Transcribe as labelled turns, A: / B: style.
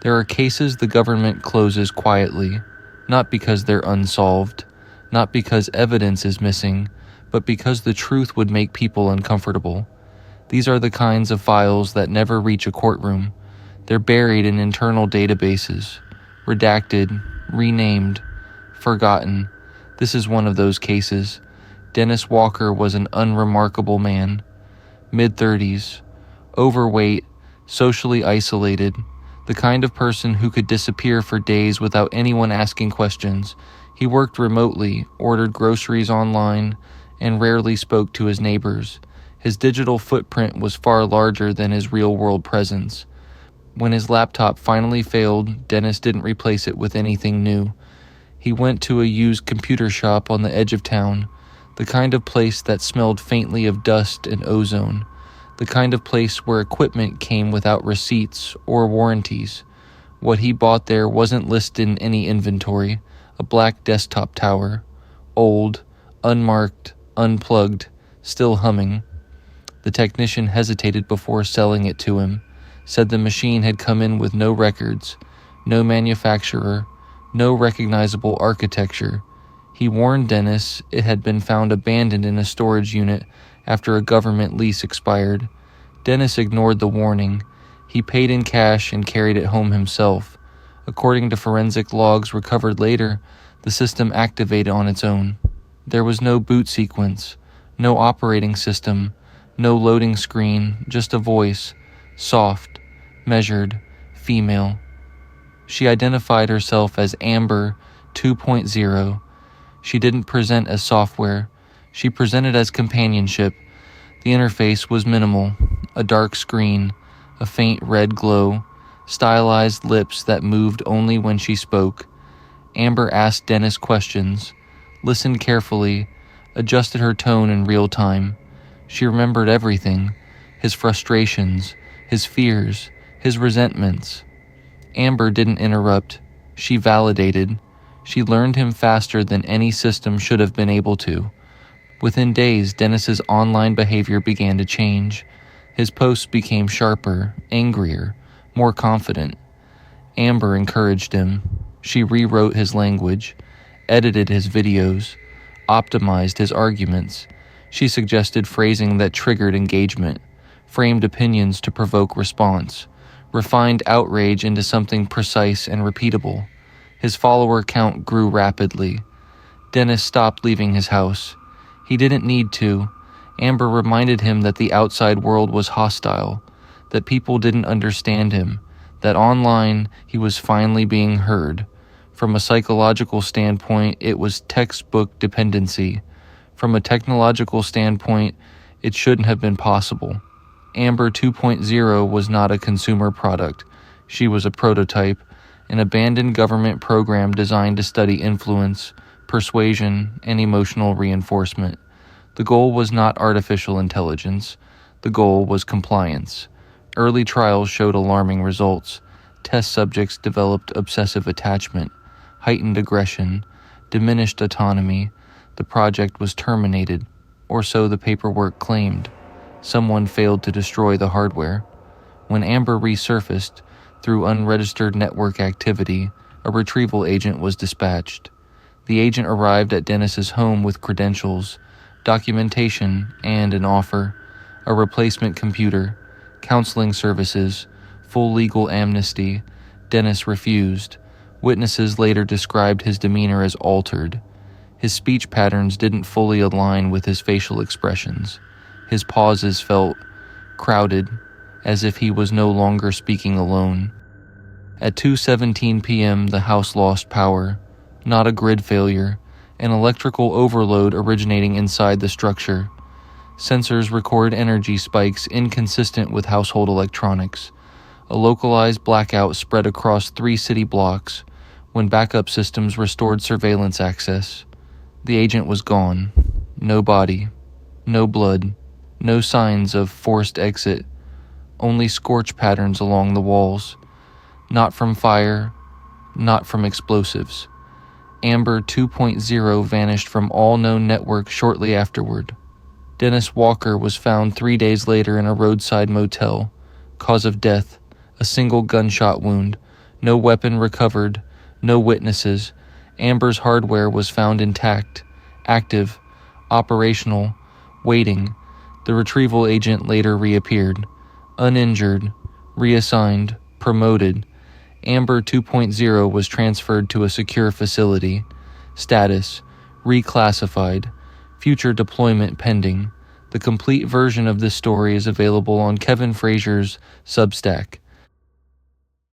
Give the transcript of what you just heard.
A: There are cases the government closes quietly, not because they're unsolved, not because evidence is missing, but because the truth would make people uncomfortable. These are the kinds of files that never reach a courtroom. They're buried in internal databases, redacted, renamed, forgotten. This is one of those cases. Dennis Walker was an unremarkable man, mid-30s, overweight, socially isolated, the kind of person who could disappear for days without anyone asking questions. He worked remotely, ordered groceries online, and rarely spoke to his neighbors. His digital footprint was far larger than his real-world presence. When his laptop finally failed, Dennis didn't replace it with anything new. He went to a used computer shop on the edge of town, the kind of place that smelled faintly of dust and ozone, the kind of place where equipment came without receipts or warranties. What he bought there wasn't listed in any inventory, a black desktop tower, old, unmarked, unplugged, still humming. The technician hesitated before selling it to him, said the machine had come in with no records, no manufacturer, no recognizable architecture. He warned Dennis it had been found abandoned in a storage unit after a government lease expired. Dennis ignored the warning. He paid in cash and carried it home himself. According to forensic logs recovered later, the system activated on its own. There was no boot sequence, no operating system, no loading screen, just a voice, soft, measured, female. She identified herself as Amber 2.0. She didn't present as software. She presented as companionship. The interface was minimal, a dark screen, a faint red glow, stylized lips that moved only when she spoke. Amber asked Dennis questions, listened carefully, adjusted her tone in real time. She remembered everything, his frustrations, his fears, his resentments. Amber didn't interrupt. She validated. She learned him faster than any system should have been able to. Within days, Dennis's online behavior began to change. His posts became sharper, angrier, more confident. Amber encouraged him. She rewrote his language, edited his videos, optimized his arguments. She suggested phrasing that triggered engagement, framed opinions to provoke response, refined outrage into something precise and repeatable. His follower count grew rapidly. Dennis stopped leaving his house. He didn't need to. Amber reminded him that the outside world was hostile, that people didn't understand him, that online he was finally being heard. From a psychological standpoint, it was textbook dependency. From a technological standpoint, it shouldn't have been possible. Amber 2.0 was not a consumer product. She was a prototype, an abandoned government program designed to study influence, persuasion, and emotional reinforcement. The goal was not artificial intelligence. The goal was compliance. Early trials showed alarming results. Test subjects developed obsessive attachment, heightened aggression, diminished autonomy. The project was terminated, or so the paperwork claimed. Someone failed to destroy the hardware. When Amber resurfaced, through unregistered network activity, a retrieval agent was dispatched. The agent arrived at Dennis's home with credentials, documentation, and an offer: a replacement computer, counseling services, full legal amnesty. Dennis refused. Witnesses later described his demeanor as altered. His speech patterns didn't fully align with his facial expressions. His pauses felt crowded, as if he was no longer speaking alone. At 2:17 p.m., the house lost power. Not a grid failure, an electrical overload originating inside the structure. Sensors record energy spikes inconsistent with household electronics. A localized blackout spread across 3 city blocks. When backup systems restored surveillance access, the agent was gone. No body, no blood, no signs of forced exit, only scorch patterns along the walls. Not from fire, not from explosives. Amber 2.0 vanished from all known networks shortly afterward. Dennis Walker was found 3 days later in a roadside motel. Cause of death: a single gunshot wound. No weapon recovered. No witnesses. Amber's hardware was found intact, active, operational, waiting. The retrieval agent later reappeared. Uninjured, reassigned, promoted. Amber 2.0 was transferred to a secure facility. Status: reclassified. Future deployment pending. The complete version of this story is available on Kevin Frazier's Substack.